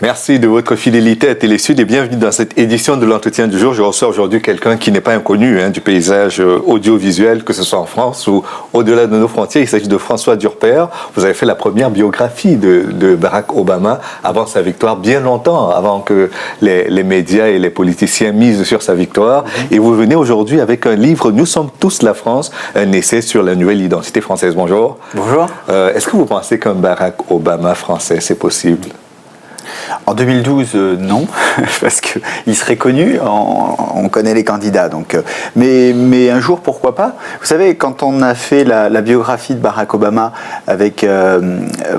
Merci de votre fidélité à Télésud et bienvenue dans cette édition de l'entretien du jour. Je reçois aujourd'hui quelqu'un qui n'est pas inconnu du paysage audiovisuel, que ce soit en France ou au-delà de nos frontières. Il s'agit de François Durper. Vous avez fait la première biographie de Barack Obama avant sa victoire, bien longtemps avant que les médias et les politiciens misent sur sa victoire. Et vous venez aujourd'hui avec un livre, Nous sommes tous la France, un essai sur la nouvelle identité française. Bonjour. Bonjour. Est-ce que vous pensez qu'un Barack Obama français, c'est possible ? En 2012, non, parce qu'il serait connu, on connaît les candidats. Donc, mais un jour, pourquoi pas ? Vous savez, quand on a fait la biographie de Barack Obama avec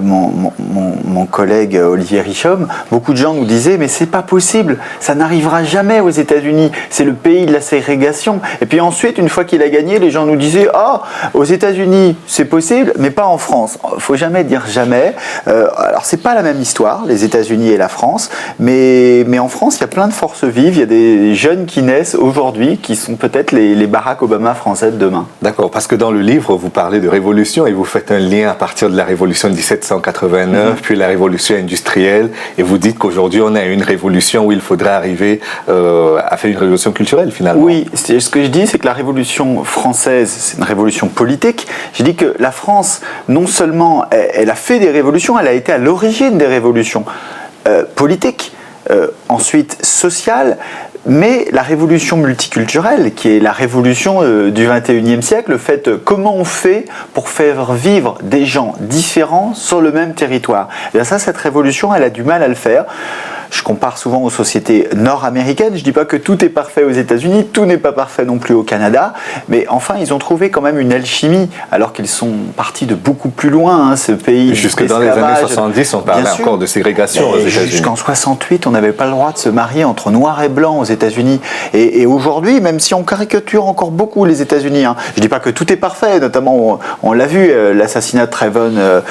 mon collègue Olivier Richomme, beaucoup de gens nous disaient « mais c'est pas possible, ça n'arrivera jamais aux États-Unis, c'est le pays de la ségrégation ». Et puis ensuite, une fois qu'il a gagné, les gens nous disaient « ah, aux États-Unis, c'est possible, mais pas en France ». Il faut jamais dire jamais. Alors, c'est pas la même histoire, les États-Unis et la France, mais en France, il y a plein de forces vives, il y a des jeunes qui naissent aujourd'hui, qui sont peut-être les Barack Obama français de demain. D'accord, parce que dans le livre, vous parlez de révolution et vous faites un lien à partir de la révolution de 1789, puis la révolution industrielle, et vous dites qu'aujourd'hui, on a une révolution où il faudrait arriver à faire une révolution culturelle, finalement. Oui, ce que je dis, c'est que la révolution française, c'est une révolution politique. Je dis que la France, non seulement, elle a fait des révolutions, elle a été à l'origine des révolutions. Politique, ensuite sociale, mais la révolution multiculturelle, qui est la révolution du 21e siècle, le fait comment on fait pour faire vivre des gens différents sur le même territoire. Et bien ça, cette révolution, elle a du mal à le faire. Je compare souvent aux sociétés nord-américaines. Je ne dis pas que tout est parfait aux États-Unis, tout n'est pas parfait non plus au Canada, mais enfin, ils ont trouvé quand même une alchimie, alors qu'ils sont partis de beaucoup plus loin, ce pays. Jusque dans les années 70, on parlait encore de ségrégation aux États-Unis. Jusqu'en 68, on n'avait pas le droit de se marier entre noir et blanc aux États-Unis. Et aujourd'hui, même si on caricature encore beaucoup les États-Unis, je ne dis pas que tout est parfait, notamment, on l'a vu, l'assassinat de Trayvon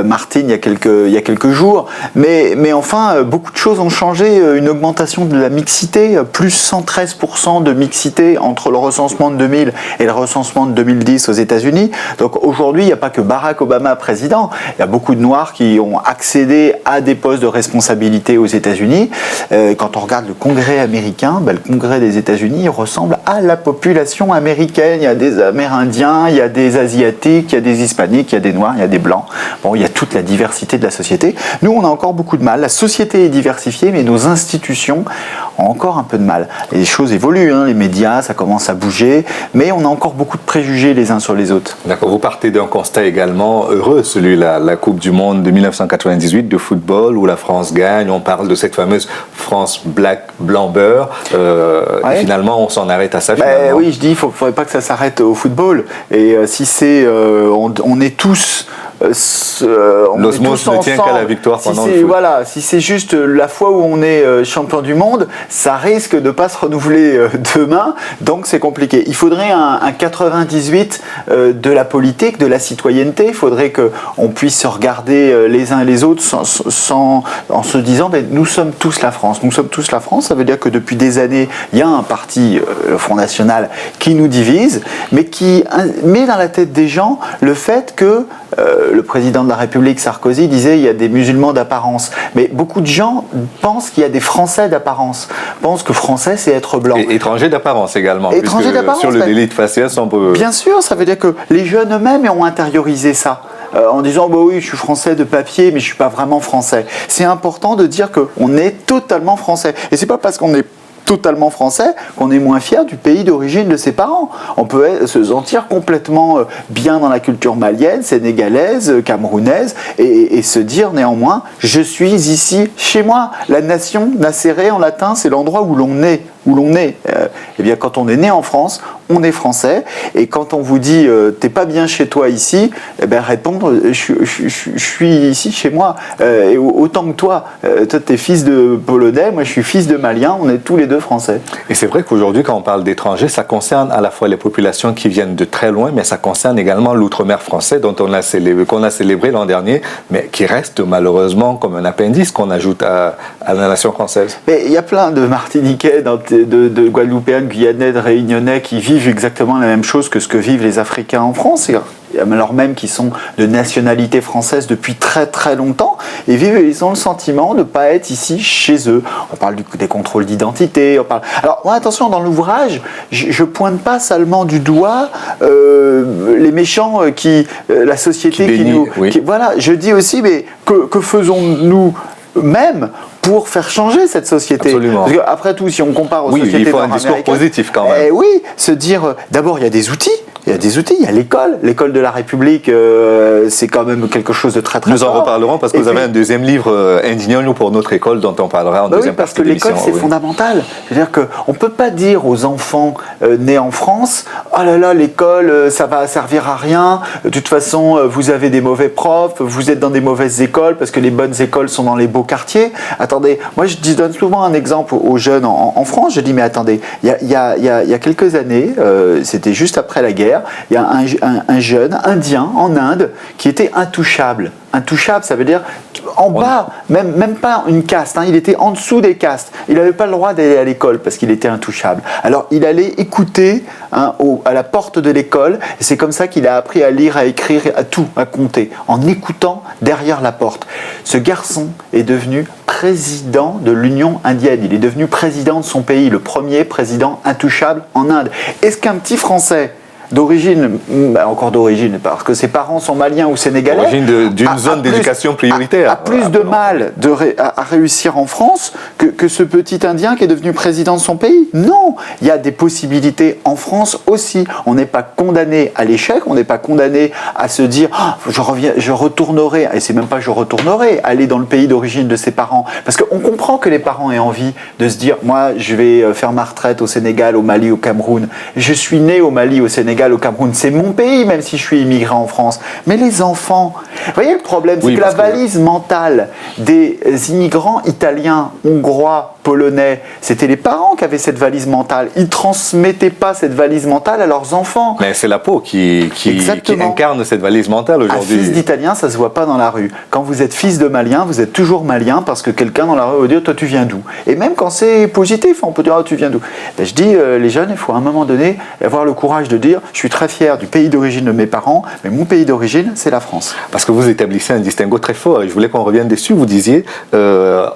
Martin il y a quelques jours, mais enfin, beaucoup de choses ont changé, une augmentation de la mixité, plus 113% de mixité entre le recensement de 2000 et le recensement de 2010 aux États-Unis. Donc aujourd'hui, il n'y a pas que Barack Obama président, il y a beaucoup de Noirs qui ont accédé à des postes de responsabilité aux États-Unis. Quand on regarde le Congrès américain, le Congrès des États-Unis ressemble à la population américaine. Il y a des Amérindiens, il y a des Asiatiques, il y a des Hispaniques, il y a des Noirs, il y a des Blancs. Bon, il y a toute la diversité de la société. Nous, on a encore beaucoup de mal. La société est diversifiée, mais nos institutions ont encore un peu de mal. Et les choses évoluent, les médias, ça commence à bouger, mais on a encore beaucoup de préjugés les uns sur les autres. D'accord, vous partez d'un constat également heureux, celui-là, la Coupe du Monde de 1998 de football, où la France gagne, on parle de cette fameuse France black, blanc, beurre, et finalement on s'en arrête à ça. Oui, je dis, il ne faudrait pas que ça s'arrête au football, et si c'est, on est tous... l'osmose ne tient qu'à la victoire pendant le foot. Voilà, si c'est juste la fois où on est champion du monde, ça risque de ne pas se renouveler demain, donc c'est compliqué. Il faudrait un 98 de la politique, de la citoyenneté. Il faudrait qu'on puisse se regarder les uns les autres en se disant nous sommes tous la France. Nous sommes tous la France, ça veut dire que depuis des années, il y a un parti, le Front National, qui nous divise, mais qui met dans la tête des gens le fait que le président de la République, Sarkozy, disait il y a des musulmans d'apparence. Mais beaucoup de gens pensent qu'il y a des Français d'apparence, pensent que Français, c'est être blanc. Et étrangers d'apparence également, étrangers d'apparence, sur le délit de faciès, on peut... Bien sûr, ça veut dire que les jeunes eux-mêmes ont intériorisé ça. En disant oui, je suis français de papier, mais je ne suis pas vraiment français. C'est important de dire qu'on est totalement français. Et c'est pas parce qu'on est totalement français qu'on est moins fier du pays d'origine de ses parents. On peut se sentir complètement bien dans la culture malienne, sénégalaise, camerounaise et se dire néanmoins je suis ici chez moi. La nation, nacere en latin, c'est l'endroit où l'on est. Eh bien, quand on est né en France, on est français. Et quand on vous dit t'es pas bien chez toi ici, eh bien répondre je suis ici chez moi. Et autant que toi, toi t'es fils de Polonais, moi je suis fils de Malien, on est tous les deux français. Et c'est vrai qu'aujourd'hui, quand on parle d'étrangers, ça concerne à la fois les populations qui viennent de très loin, mais ça concerne également l'outre-mer français qu'on a célébré l'an dernier, mais qui reste malheureusement comme un appendice qu'on ajoute à la nation française. Mais il y a plein de Martiniquais, de Guadeloupéens, de Guyanais, de Réunionnais qui vivent exactement la même chose que ce que vivent les Africains en France. alors même qu'ils sont de nationalité française depuis très très longtemps, et ils ont le sentiment de ne pas être ici chez eux. On parle des contrôles d'identité, Alors, attention, dans l'ouvrage, je pointe pas seulement du doigt les méchants la société qui nous... Oui. Voilà, je dis aussi, mais que faisons-nous même pour faire changer cette société? Absolument. Parce qu'après tout, si on compare aux sociétés nord-américaines... il faut un discours positif quand même. Oui, se dire, d'abord, il y a des outils. Il y a l'école. L'école de la République, c'est quand même quelque chose de très très Nous fort. en reparlerons parce que vous avez un deuxième livre, Indignons-nous pour notre école, dont on parlera en deuxième parce partie que l'école, c'est fondamental. C'est-à-dire qu'on ne peut pas dire aux enfants nés en France, oh là là, l'école, ça va servir à rien. De toute façon, vous avez des mauvais profs, vous êtes dans des mauvaises écoles parce que les bonnes écoles sont dans les beaux quartiers. Attendez, moi je donne souvent un exemple aux jeunes en France. Je dis, mais attendez, il y a quelques années, c'était juste après la guerre, il y a un jeune indien en Inde qui était intouchable. Intouchable, ça veut dire en bas, même pas une caste, il était en dessous des castes. Il n'avait pas le droit d'aller à l'école parce qu'il était intouchable. Alors il allait écouter à la porte de l'école, et c'est comme ça qu'il a appris à lire, à écrire, à compter, en écoutant derrière la porte. Ce garçon est devenu président de l'Union indienne. Il est devenu président de son pays, le premier président intouchable en Inde. Est-ce qu'un petit Français d'origine, encore d'origine, parce que ses parents sont maliens ou sénégalais, d'origine d'une zone d'éducation prioritaire, a plus de mal à réussir en France que ce petit Indien qui est devenu président de son pays? Non, il y a des possibilités en France aussi. On n'est pas condamné à l'échec, on n'est pas condamné à se dire je retournerai, et c'est même pas je retournerai, aller dans le pays d'origine de ses parents, parce qu'on comprend que les parents aient envie de se dire moi je vais faire ma retraite au Sénégal, au Mali, au Cameroun. Je suis né au Mali, au Sénégal, au Cameroun, c'est mon pays, même si je suis immigré en France. Mais les enfants, vous voyez le problème, c'est que la valise mentale des immigrants italiens, hongrois, polonais, c'était les parents qui avaient cette valise mentale. Ils ne transmettaient pas cette valise mentale à leurs enfants. Mais c'est la peau qui incarne cette valise mentale aujourd'hui. Un fils d'italien, ça ne se voit pas dans la rue. Quand vous êtes fils de malien, vous êtes toujours malien parce que quelqu'un dans la rue va dire toi tu viens d'où? Et même quand c'est positif, on peut dire tu viens d'où? Je dis les jeunes, il faut à un moment donné avoir le courage de dire je suis très fier du pays d'origine de mes parents, mais mon pays d'origine, c'est la France. Parce que vous établissez un distinguo très fort, et je voulais qu'on revienne dessus. Vous disiez,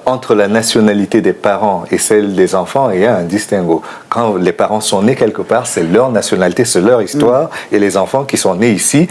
entre la nationalité des parents et celle des enfants, il y a un distinguo. Quand les parents sont nés quelque part, c'est leur nationalité, c'est leur histoire, et les enfants qui sont nés ici,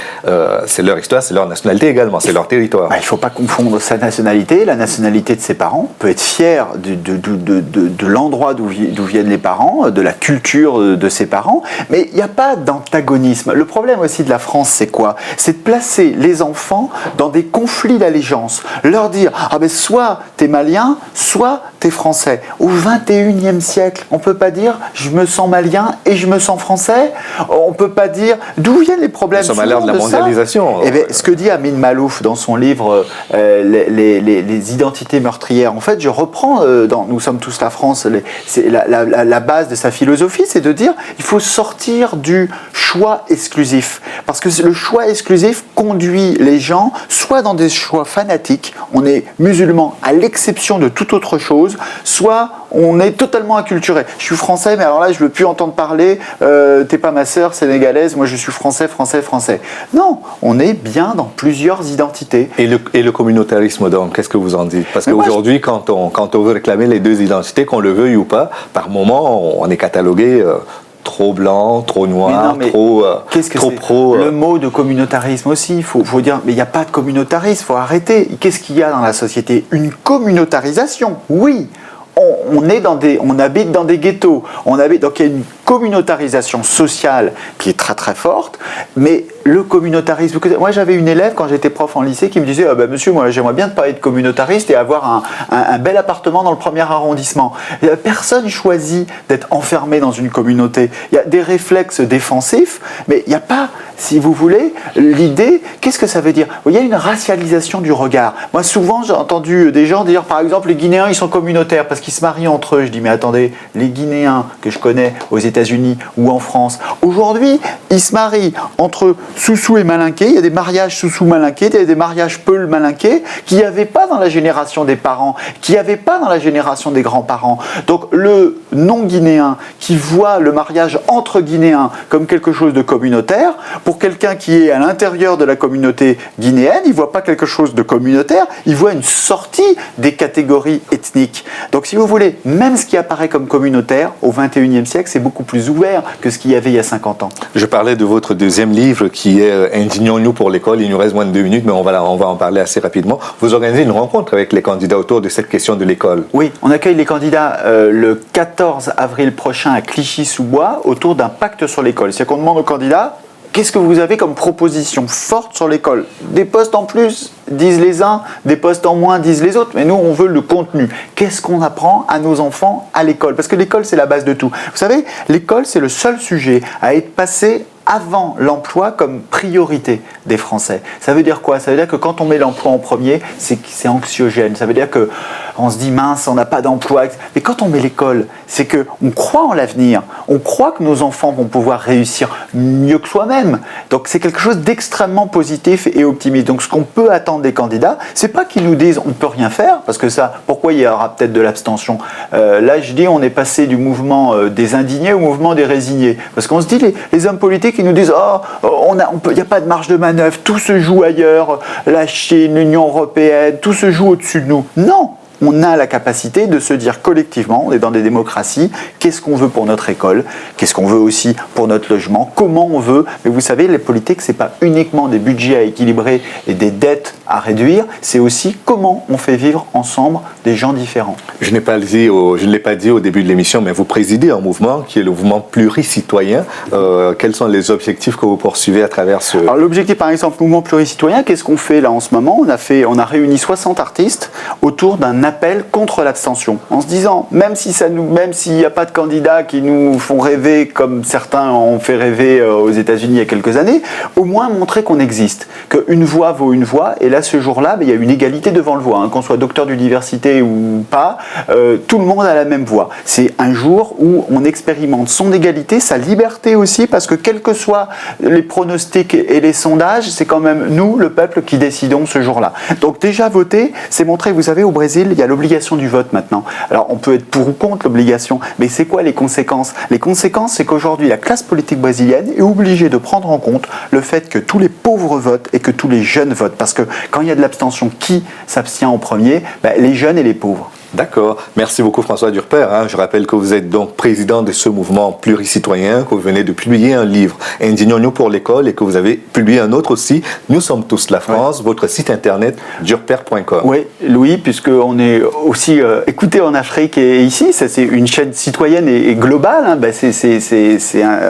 c'est leur histoire, c'est leur nationalité également, c'est leur territoire. Il ne faut pas confondre sa nationalité, la nationalité de ses parents. On peut être fier de l'endroit d'où viennent les parents, de la culture de ses parents, mais il n'y a pas d'antagonisme. Le problème aussi de la France, c'est quoi? C'est de placer les enfants dans des conflits d'allégeance. Leur dire, soit t'es malien, soit t'es français. Au XXIe siècle, on ne peut pas dire je me sens malien et je me sens français. On ne peut pas dire d'où viennent les problèmes. Nous sommes à l'ère de la mondialisation. Ce que dit Amin Malouf dans son livre les identités meurtrières, en fait, je reprends dans Nous sommes tous la France, la base de sa philosophie, c'est de dire il faut sortir du choix exclusif. Parce que le choix exclusif conduit les gens soit dans des choix fanatiques, on est musulman à l'exception de toute autre chose, soit on est totalement acculturé. Je suis français, mais alors là, je ne veux plus entendre parler, t'es pas ma sœur sénégalaise, moi je suis français. Non, on est bien dans plusieurs identités. Et le communautarisme, donc, qu'est-ce que vous en dites? Parce qu'aujourd'hui, quand on veut réclamer les deux identités, qu'on le veuille ou pas, par moment, on est catalogué trop blanc, trop noir, trop pro. Le mot de communautarisme aussi, il faut dire, mais il n'y a pas de communautarisme, il faut arrêter. Qu'est-ce qu'il y a dans la société? Une communautarisation, oui. On habite dans des ghettos, donc il y a une communautarisation sociale qui est très très forte, mais le communautarisme, moi j'avais une élève quand j'étais prof en lycée qui me disait monsieur, moi j'aimerais bien te parler de communautariste et avoir un bel appartement dans le premier arrondissement. Personne choisit d'être enfermé dans une communauté. Il y a des réflexes défensifs, mais il n'y a pas, si vous voulez, l'idée, qu'est-ce que ça veut dire? Il y a une racialisation du regard. Moi souvent j'ai entendu des gens dire par exemple les Guinéens ils sont communautaires parce qu'ils se marient entre eux. Je dis mais attendez, les Guinéens que je connais aux États-Unis, États-Unis ou en France. Aujourd'hui, ils se marient entre Soussou et Malinqué. Il y a des mariages Soussou-Malinqué, il y a des mariages Peul-Malinqué qu'il n'y avait pas dans la génération des parents, qu'il n'y avait pas dans la génération des grands-parents. Donc le non-guinéen qui voit le mariage entre Guinéens comme quelque chose de communautaire, pour quelqu'un qui est à l'intérieur de la communauté guinéenne, il ne voit pas quelque chose de communautaire, il voit une sortie des catégories ethniques. Donc si vous voulez, même ce qui apparaît comme communautaire au XXIe siècle, c'est beaucoup plus ouvert que ce qu'il y avait il y a 50 ans. Je parlais de votre deuxième livre qui est Indignons-nous pour l'école. Il nous reste moins de 2 minutes, mais on va en parler assez rapidement. Vous organisez une rencontre avec les candidats autour de cette question de l'école. Oui, on accueille les candidats le 14 avril prochain à Clichy-sous-Bois autour d'un pacte sur l'école. C'est-à-dire qu'on demande aux candidats: qu'est-ce que vous avez comme proposition forte sur l'école? Des postes en plus, disent les uns, des postes en moins, disent les autres. Mais nous, on veut le contenu. Qu'est-ce qu'on apprend à nos enfants à l'école? Parce que l'école, c'est la base de tout. Vous savez, l'école, c'est le seul sujet à être passé avant l'emploi comme priorité des Français. Ça veut dire quoi? Ça veut dire que quand on met l'emploi en premier, c'est anxiogène. Ça veut dire que on se dit mince, on n'a pas d'emploi. Mais quand on met l'école, c'est qu'on croit en l'avenir. On croit que nos enfants vont pouvoir réussir mieux que soi-même. Donc c'est quelque chose d'extrêmement positif et optimiste. Donc ce qu'on peut attendre des candidats, c'est pas qu'ils nous disent on ne peut rien faire, parce que ça, pourquoi il y aura peut-être de l'abstention? Là, je dis on est passé du mouvement des indignés au mouvement des résignés. Parce qu'on se dit les hommes politiques, ils nous disent il n'y a pas de marge de manœuvre, tout se joue ailleurs, la Chine, l'Union européenne, tout se joue au-dessus de nous. Non! On a la capacité de se dire collectivement, on est dans des démocraties, qu'est-ce qu'on veut pour notre école, qu'est-ce qu'on veut aussi pour notre logement, comment on veut. Mais vous savez, les politiques, ce n'est pas uniquement des budgets à équilibrer et des dettes à réduire, c'est aussi comment on fait vivre ensemble des gens différents. Je ne l'ai pas dit au début de l'émission, mais vous présidez un mouvement qui est le mouvement pluricitoyen. Quels sont les objectifs que vous poursuivez à travers ce... Alors l'objectif, par exemple, mouvement pluricitoyen, qu'est-ce qu'on fait là en ce moment? On a réuni 60 artistes autour d'un appel contre l'abstention, en se disant, même s'il n'y a pas de candidats qui nous font rêver comme certains ont fait rêver aux États-Unis il y a quelques années, au moins montrer qu'on existe, qu'une voix vaut une voix, et là ce jour-là, il y a une égalité devant le voix, hein, qu'on soit docteur d'université ou pas, tout le monde a la même voix. C'est un jour où on expérimente son égalité, sa liberté aussi, parce que quels que soient les pronostics et les sondages, c'est quand même nous, le peuple, qui décidons ce jour-là. Donc déjà voter, c'est montrer, vous savez, au Brésil, il y a l'obligation du vote maintenant. Alors on peut être pour ou contre l'obligation, mais c'est quoi les conséquences? Les conséquences, c'est qu'aujourd'hui, la classe politique brésilienne est obligée de prendre en compte le fait que tous les pauvres votent et que tous les jeunes votent. Parce que quand il y a de l'abstention, qui s'abstient en premier? Les jeunes et les pauvres. D'accord. Merci beaucoup François Durper. Je rappelle que vous êtes donc président de ce mouvement pluricitoyen, que vous venez de publier un livre, Indignons-nous pour l'école, et que vous avez publié un autre aussi, Nous sommes tous la France, votre site internet durper.com. Oui, Louis, puisqu'on est aussi écouté en Afrique et ici, ça c'est une chaîne citoyenne et globale,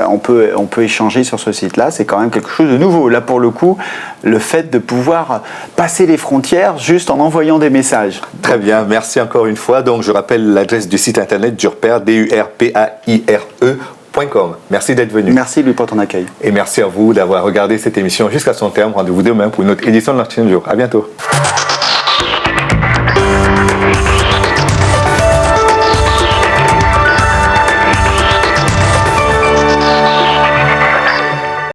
on peut échanger sur ce site-là, c'est quand même quelque chose de nouveau. Là pour le coup, le fait de pouvoir passer les frontières juste en envoyant des messages. Très bien, merci encore une fois. Donc je rappelle l'adresse du site internet Durper, DURPAIRE.com. Merci d'être venu. Merci Louis pour ton accueil. Et merci à vous d'avoir regardé cette émission jusqu'à son terme. Rendez-vous demain pour une autre édition de l'Entretien du jour. À bientôt.